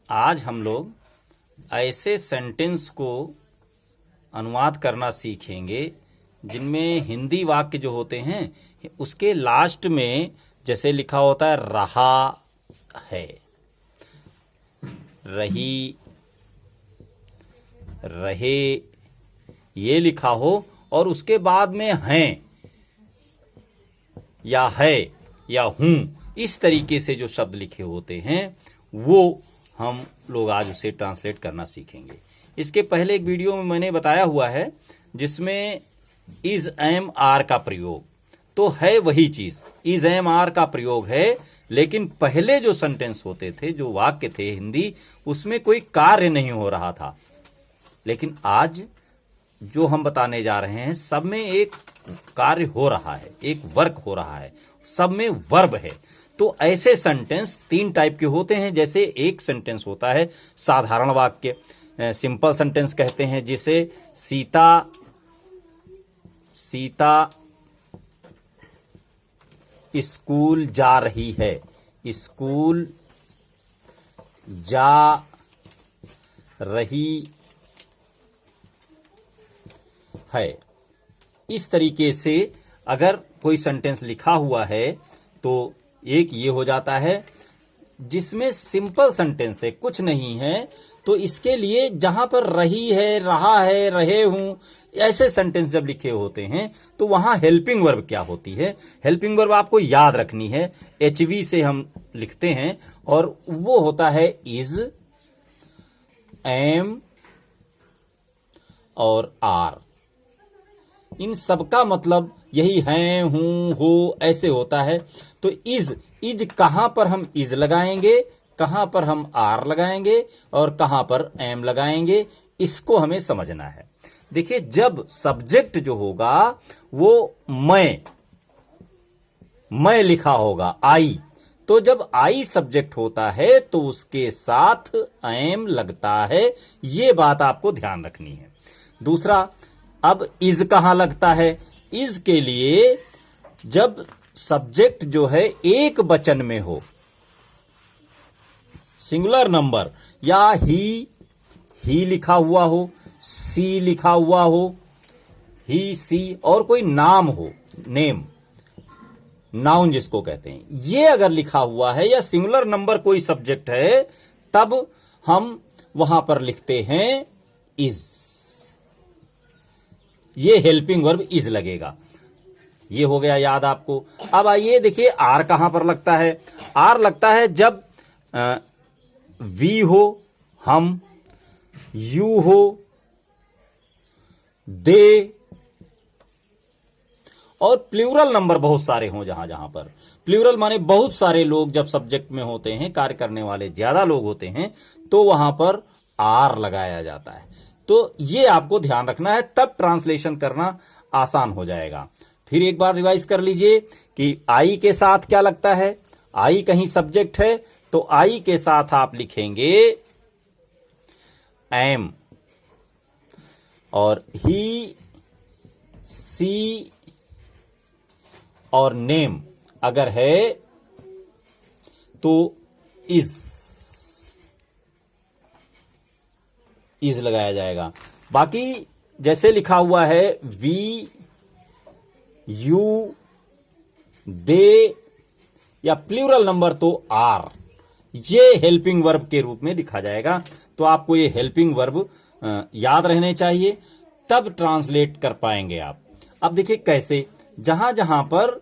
आज हम लोग ऐसे सेंटेंस को अनुवाद करना सीखेंगे जिनमें हिंदी वाक्य जो होते हैं उसके लास्ट में जैसे लिखा होता है रहा है, रही, रहे, ये लिखा हो और उसके बाद में हैं या है या हूं, इस तरीके से जो शब्द लिखे होते हैं वो हम लोग आज उसे ट्रांसलेट करना सीखेंगे। इसके पहले एक वीडियो में मैंने बताया हुआ है जिसमें इज एम आर का प्रयोग तो है वही चीज, इज एम आर का प्रयोग है, लेकिन पहले जो सेंटेंस होते थे, जो वाक्य थे हिंदी, उसमें कोई कार्य नहीं हो रहा था। लेकिन आज जो हम बताने जा रहे हैं सब में एक कार्य हो रहा है, एक वर्क हो रहा है, सब में वर्ब है। तो ऐसे सेंटेंस तीन टाइप के होते हैं। जैसे एक सेंटेंस होता है साधारण वाक्य, सिंपल सेंटेंस कहते हैं, जिसे सीता स्कूल जा रही है, स्कूल जा रही है। इस तरीके से अगर कोई सेंटेंस लिखा हुआ है तो एक ये हो जाता है। जिसमें सिंपल सेंटेंस है, कुछ नहीं है, तो इसके लिए जहां पर रही है, रहा है, रहे हूं, ऐसे सेंटेंस जब लिखे होते हैं तो वहां हेल्पिंग वर्ब क्या होती है, हेल्पिंग वर्ब आपको याद रखनी है। एचवी से हम लिखते हैं और वो होता है इज, एम और आर। इन सबका मतलब यही है, हूं, हो, ऐसे होता है। तो इज कहां पर हम इज लगाएंगे, कहां पर हम आर लगाएंगे और कहां पर एम लगाएंगे, इसको हमें समझना है। देखिए, जब सब्जेक्ट जो होगा वो मैं लिखा होगा, आई, तो जब आई सब्जेक्ट होता है तो उसके साथ एम लगता है, ये बात आपको ध्यान रखनी है। दूसरा, अब इज कहां लगता है, इज के लिए जब सब्जेक्ट जो है एक वचन में हो, सिंगुलर नंबर, या ही लिखा हुआ हो, सी लिखा हुआ हो, ही, सी, और कोई नाम हो, नेम, नाउन जिसको कहते हैं, ये अगर लिखा हुआ है या सिंगुलर नंबर कोई सब्जेक्ट है, तब हम वहां पर लिखते हैं इज। ये हेल्पिंग वर्ब इज लगेगा। ये हो गया याद आपको। अब आइए देखिए आर कहां पर लगता है। आर लगता है जब वी हो, हम, यू हो, दे, और प्लूरल नंबर बहुत सारे हों। जहां जहां पर प्लूरल माने बहुत सारे लोग जब सब्जेक्ट में होते हैं, कार्य करने वाले ज्यादा लोग होते हैं, तो वहां पर आर लगाया जाता है। तो ये आपको ध्यान रखना है, तब ट्रांसलेशन करना आसान हो जाएगा। फिर एक बार रिवाइज कर लीजिए कि आई के साथ क्या लगता है। आई कहीं सब्जेक्ट है तो आई के साथ आप लिखेंगे एम, और ही, सी और नेम अगर है तो इज लगाया जाएगा। बाकी जैसे लिखा हुआ है वी, यू, दे, या प्लूरल नंबर तो आर, ये हेल्पिंग वर्ब के रूप में लिखा जाएगा। तो आपको ये हेल्पिंग वर्ब याद रहने चाहिए, तब ट्रांसलेट कर पाएंगे आप। अब देखिए कैसे, जहां जहां पर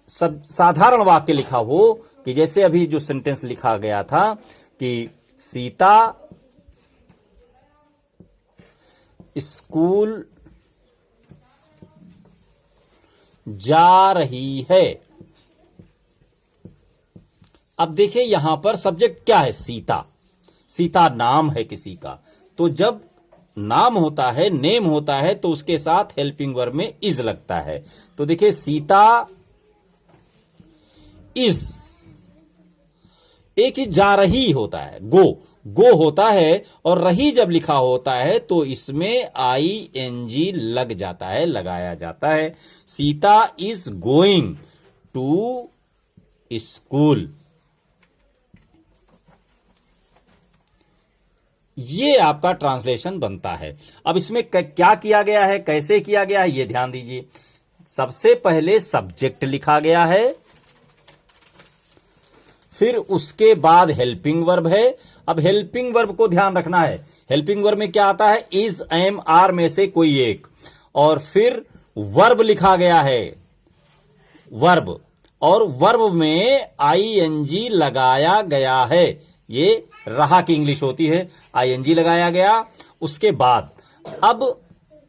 सब साधारण वाक्य लिखा हो, कि जैसे अभी जो सेंटेंस लिखा गया था कि सीता स्कूल जा रही है। अब देखिए यहां पर सब्जेक्ट क्या है, सीता। सीता नाम है किसी का, तो जब नाम होता है, नेम होता है, तो उसके साथ हेल्पिंग वर्ब में इज लगता है। तो देखिए सीता इज, एक चीज जा रही होता है, गो होता है, और रही जब लिखा होता है तो इसमें ING लग जाता है, लगाया जाता है। Sita is going to school. ये आपका ट्रांसलेशन बनता है। अब इसमें क्या किया गया है, कैसे किया गया है, ये ध्यान दीजिए। सबसे पहले सब्जेक्ट लिखा गया है, फिर उसके बाद हेल्पिंग वर्ब है। अब हेल्पिंग वर्ब को ध्यान रखना है, हेल्पिंग वर्ब में क्या आता है, इज, एम, आर में से कोई एक, और फिर वर्ब लिखा गया है, वर्ब, और वर्ब में आईएनजी लगाया गया है। ये रहा की इंग्लिश होती है, आईएनजी लगाया गया। उसके बाद अब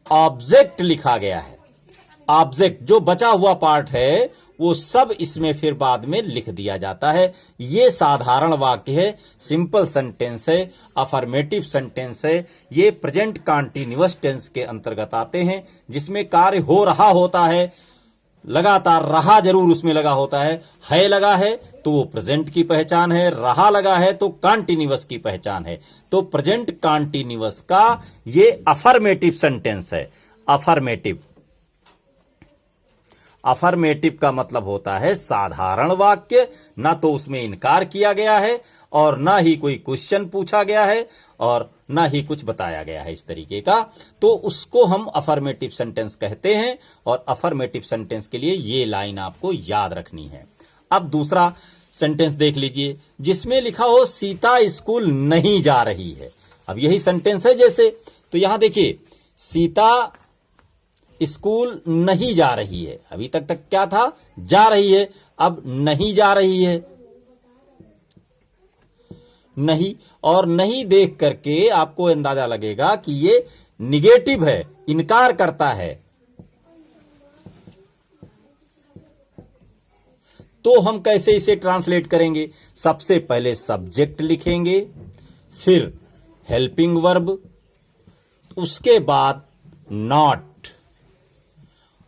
ऑब्जेक्ट लिखा गया है, ऑब्जेक्ट जो बचा हुआ पार्ट है वो सब इसमें फिर बाद में लिख दिया जाता है। ये साधारण वाक्य है, सिंपल सेंटेंस है, अफर्मेटिव सेंटेंस है। ये प्रेजेंट कंटीन्यूअस टेंस के अंतर्गत आते हैं, जिसमें कार्य हो रहा होता है, लगातार रहा जरूर उसमें लगा होता है लगा है तो वो प्रेजेंट की पहचान है, रहा लगा है तो कंटीन्यूअस की पहचान है। तो प्रेजेंट कंटीन्यूअस का ये अफर्मेटिव सेंटेंस है। अफर्मेटिव, अफर्मेटिव का मतलब होता है साधारण वाक्य, ना तो उसमें इनकार किया गया है और ना ही कोई क्वेश्चन पूछा गया है और ना ही कुछ बताया गया है इस तरीके का, तो उसको हम अफर्मेटिव सेंटेंस कहते हैं। और अफर्मेटिव सेंटेंस के लिए ये लाइन आपको याद रखनी है। अब दूसरा सेंटेंस देख लीजिए, जिसमें लिखा हो सीता स्कूल नहीं जा रही है। अब यही सेंटेंस है जैसे, तो यहां देखिए सीता स्कूल नहीं जा रही है, अभी तक क्या था, जा रही है, अब नहीं जा रही है। नहीं, और नहीं देख करके आपको अंदाजा लगेगा कि ये निगेटिव है, इनकार करता है। तो हम कैसे इसे ट्रांसलेट करेंगे, सबसे पहले सब्जेक्ट लिखेंगे, फिर हेल्पिंग वर्ब, उसके बाद नॉट,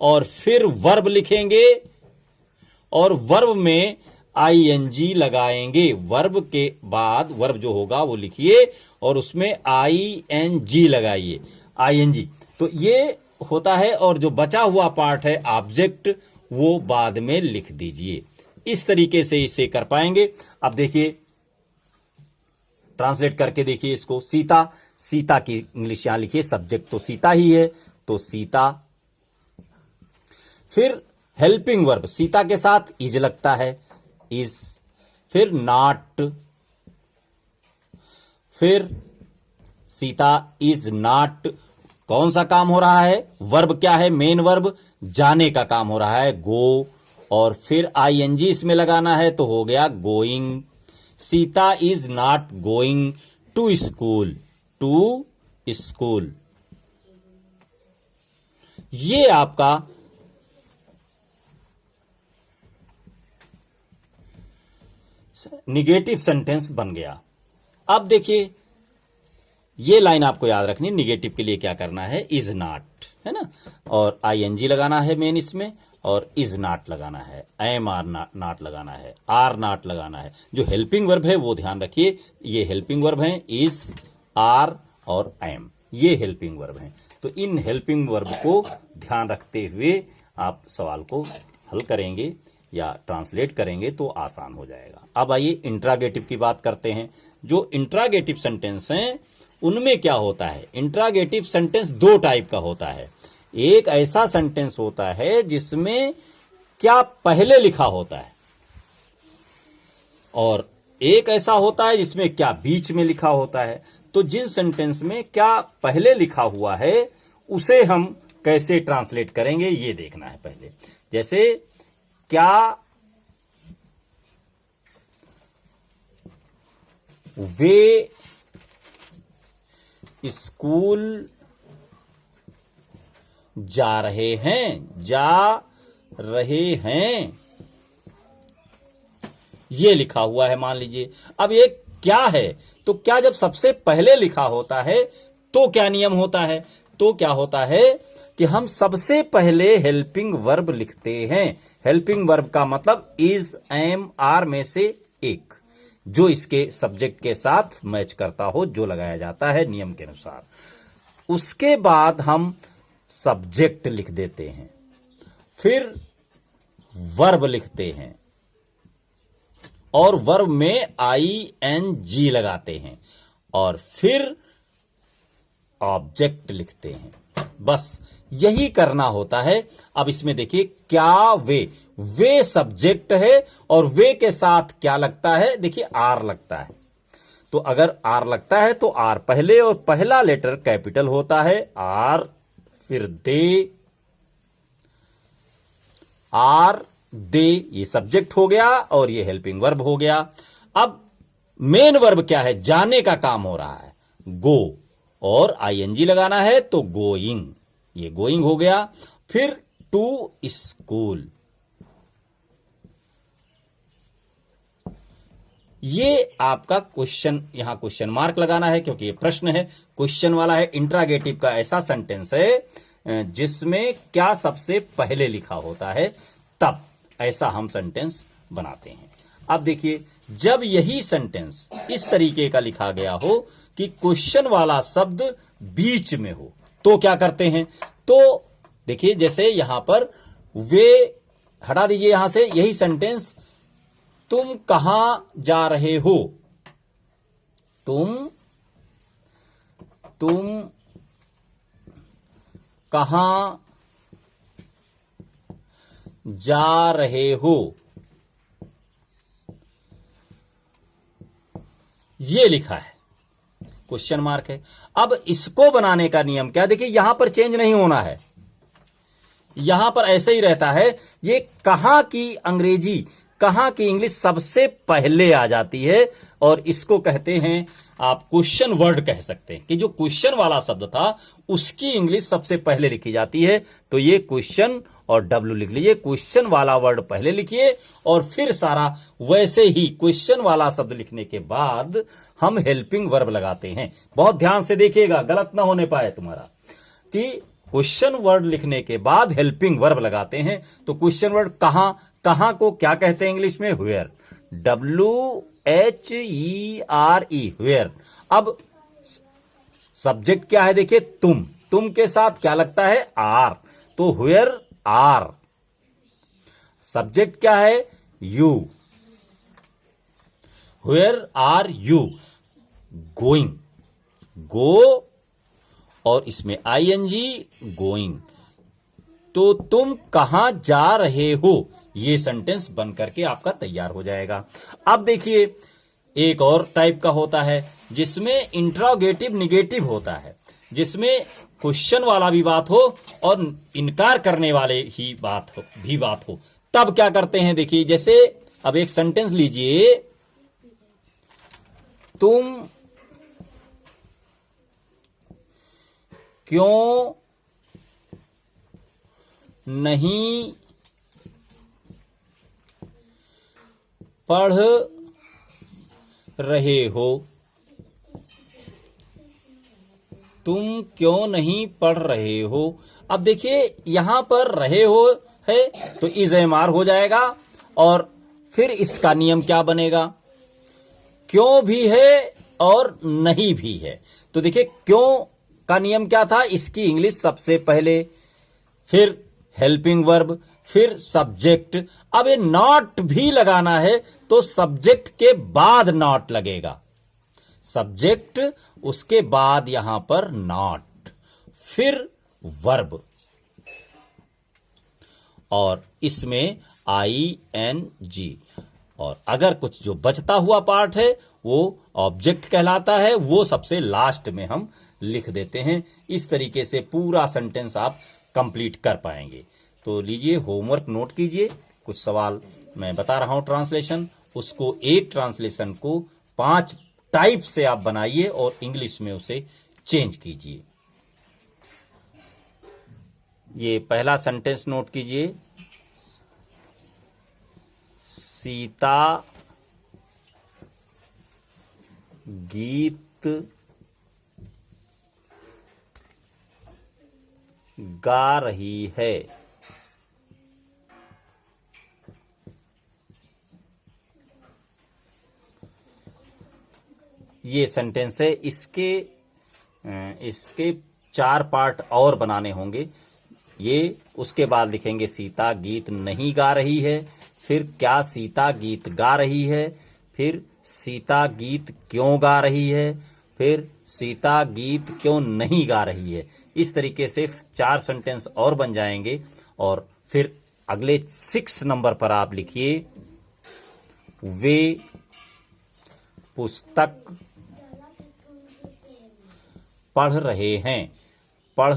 और फिर वर्ब लिखेंगे और वर्ब में आईएनजी लगाएंगे। वर्ब के बाद वर्ब जो होगा वो लिखिए और उसमें आईएनजी लगाइए, आईएनजी। तो ये होता है, और जो बचा हुआ पार्ट है ऑब्जेक्ट वो बाद में लिख दीजिए। इस तरीके से इसे कर पाएंगे। अब देखिए ट्रांसलेट करके देखिए इसको। सीता, सीता की इंग्लिश यहां लिखिए, सब्जेक्ट तो सीता ही है, तो सीता। फिर हेल्पिंग वर्ब, सीता के साथ इज लगता है, इज, फिर नॉट, फिर सीता इज नॉट, कौन सा काम हो रहा है, वर्ब क्या है, मेन वर्ब, जाने का काम हो रहा है, गो, और फिर आईएनजी इसमें लगाना है तो हो गया going. Sita is not going to school, to school. ये आपका निगेटिव सेंटेंस बन गया। अब देखिए ये लाइन आपको याद रखनी, निगेटिव के लिए क्या करना है, इज नॉट, है ना, और आईएनजी लगाना है मेन इसमें, और इज नॉट लगाना है, एम आर नॉट लगाना है, आर नॉट लगाना है। जो हेल्पिंग वर्ब है वो ध्यान रखिए, ये हेल्पिंग वर्ब है, इज, आर और एम, ये हेल्पिंग वर्ब है। तो इन हेल्पिंग वर्ब को ध्यान रखते हुए आप सवाल को हल करेंगे या ट्रांसलेट करेंगे तो आसान हो जाएगा। अब आइए इंट्रागेटिव की बात करते हैं। जो इंट्रागेटिव सेंटेंस हैं उनमें क्या होता है, इंट्रागेटिव सेंटेंस दो टाइप का होता है। एक ऐसा सेंटेंस होता है जिसमें क्या पहले लिखा होता है, और एक ऐसा होता है जिसमें क्या बीच में लिखा होता है। तो जिन सेंटेंस में क्या पहले लिखा हुआ है उसे हम कैसे ट्रांसलेट करेंगे ये देखना है पहले। जैसे क्या वे स्कूल जा रहे हैं, जा रहे हैं, ये लिखा हुआ है मान लीजिए। अब ये क्या है, तो क्या जब सबसे पहले लिखा होता है तो क्या नियम होता है, तो क्या होता है कि हम सबसे पहले हेल्पिंग वर्ब लिखते हैं। हेल्पिंग वर्ब का मतलब इज, एम, आर में से एक, जो इसके सब्जेक्ट के साथ मैच करता हो, जो लगाया जाता है नियम के अनुसार। उसके बाद हम सब्जेक्ट लिख देते हैं, फिर वर्ब लिखते हैं और वर्ब में आईएनजी लगाते हैं, और फिर ऑब्जेक्ट लिखते हैं। बस यही करना होता है। अब इसमें देखिए क्या वे सब्जेक्ट है और वे के साथ क्या लगता है, देखिए आर लगता है। तो अगर आर लगता है तो आर पहले और पहला लेटर कैपिटल होता है आर, फिर दे, आर दे, ये सब्जेक्ट हो गया और ये हेल्पिंग वर्ब हो गया। अब मेन वर्ब क्या है, जाने का काम हो रहा है, गो, और आईएनजी लगाना है तो गोइंग, ये गोइंग हो गया। फिर टू स्कूल, ये आपका क्वेश्चन, यहां क्वेश्चन मार्क लगाना है क्योंकि ये प्रश्न है, क्वेश्चन वाला है। इंट्रागेटिव का ऐसा सेंटेंस है जिसमें क्या सबसे पहले लिखा होता है, तब ऐसा हम सेंटेंस बनाते हैं। अब देखिए जब यही सेंटेंस इस तरीके का लिखा गया हो कि क्वेश्चन वाला शब्द बीच में हो तो क्या करते हैं, तो देखिए जैसे यहां पर वे हटा दीजिए यहां से, यही सेंटेंस तुम कहां जा रहे हो, तुम कहां जा रहे हो, ये लिखा है, क्वेश्चन मार्क है। अब इसको बनाने का नियम क्या, देखिए यहां पर चेंज नहीं होना है, यहां पर ऐसे ही रहता है। ये कहां की अंग्रेजी, कहां की इंग्लिश सबसे पहले आ जाती है और इसको कहते हैं आप क्वेश्चन वर्ड कह सकते हैं कि जो क्वेश्चन वाला शब्द था उसकी इंग्लिश सबसे पहले लिखी जाती है। तो ये क्वेश्चन और डब्ल्यू लिख लीजिए, क्वेश्चन वाला वर्ड पहले लिखिए और फिर सारा वैसे ही क्वेश्चन वाला शब्द लिखने के बाद हम हेल्पिंग वर्ब लगाते हैं। बहुत ध्यान से देखिएगा, गलत ना होने पाए तुम्हारा, कि क्वेश्चन वर्ड लिखने के बाद हेल्पिंग वर्ब लगाते हैं। तो क्वेश्चन वर्ड कहां, कहां को क्या कहते हैं इंग्लिश में, वेयर, WHERE, वेयर। अब सब्जेक्ट क्या है, देखिए तुम के साथ क्या लगता है, आर, तो वेयर आर। सब्जेक्ट क्या है, you, where are you, going, go, और इसमें आईएनजी, गोइंग। तो तुम कहां जा रहे हो, ये सेंटेंस बन करके आपका तैयार हो जाएगा। अब देखिए एक और टाइप का होता है जिसमें इंट्रोगेटिव निगेटिव होता है, जिसमें क्वेश्चन वाला भी बात हो और इनकार करने वाले ही बात हो। तब क्या करते हैं, देखिए जैसे अब एक सेंटेंस लीजिए, तुम क्यों नहीं पढ़ रहे हो, तुम क्यों नहीं पढ़ रहे हो। अब देखिए यहां पर रहे हो है तो इज एमआर हो जाएगा और फिर इसका नियम क्या बनेगा, क्यों भी है और नहीं भी है। तो देखिए क्यों का नियम क्या था, इसकी इंग्लिश सबसे पहले, फिर हेल्पिंग वर्ब, फिर सब्जेक्ट। अब ये नॉट भी लगाना है तो सब्जेक्ट के बाद नॉट लगेगा, सब्जेक्ट उसके बाद यहां पर नॉट, फिर वर्ब, और इसमें ING। और अगर कुछ जो बचता हुआ पार्ट है वो ऑब्जेक्ट कहलाता है, वो सबसे लास्ट में हम लिख देते हैं। इस तरीके से पूरा सेंटेंस आप कंप्लीट कर पाएंगे। तो लीजिए होमवर्क नोट कीजिए, कुछ सवाल मैं बता रहा हूं ट्रांसलेशन, उसको एक ट्रांसलेशन को 5 टाइप से आप बनाइए और इंग्लिश में उसे चेंज कीजिए। ये पहला सेंटेंस नोट कीजिए, सीता गीत गा रही है। ये सेंटेंस है, इसके 4 पार्ट और बनाने होंगे। ये उसके बाद लिखेंगे सीता गीत नहीं गा रही है, फिर क्या सीता गीत गा रही है, फिर सीता गीत क्यों गा रही है, फिर सीता गीत क्यों नहीं गा रही है। इस तरीके से 4 सेंटेंस और बन जाएंगे। और फिर अगले 6 नंबर पर आप लिखिए, वे पुस्तक पढ़ रहे हैं। पढ़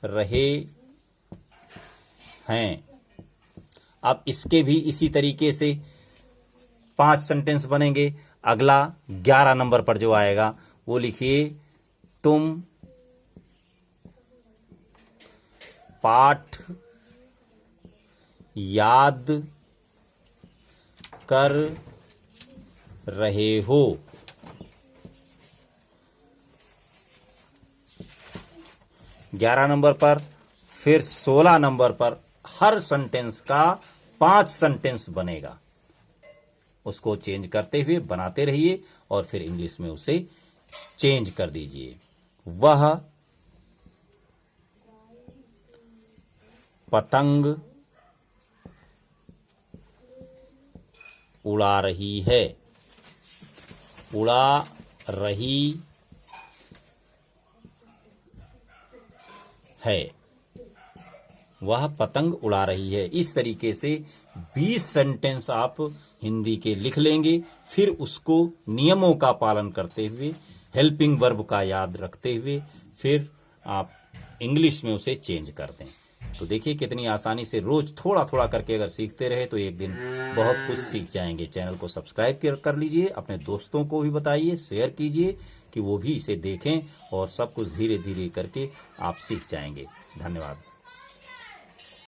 रहे हैं। अब इसके भी इसी तरीके से 5 सेंटेंस बनेंगे। अगला 11 नंबर पर जो आएगा वो लिखिए, तुम पाठ याद कर रहे हो। ग्यारह नंबर पर। फिर 16 नंबर पर हर सेंटेंस का 5 सेंटेंस बनेगा। उसको चेंज करते हुए बनाते रहिए और फिर इंग्लिश में उसे चेंज कर दीजिए। वह पतंग उड़ा रही है। उड़ा रही है। वह पतंग उड़ा रही है। इस तरीके से 20 सेंटेंस आप हिंदी के लिख लेंगे। फिर उसको नियमों का पालन करते हुए, हेल्पिंग वर्ब का याद रखते हुए, फिर आप इंग्लिश में उसे चेंज कर दें। तो देखिए कितनी आसानी से रोज थोड़ा थोड़ा करके अगर सीखते रहे तो एक दिन बहुत कुछ सीख जाएंगे। चैनल को सब्सक्राइब कर लीजिए, अपने दोस्तों को भी बताइए, शेयर कीजिए कि वो भी इसे देखें और सब कुछ धीरे धीरे करके आप सीख जाएंगे। धन्यवाद।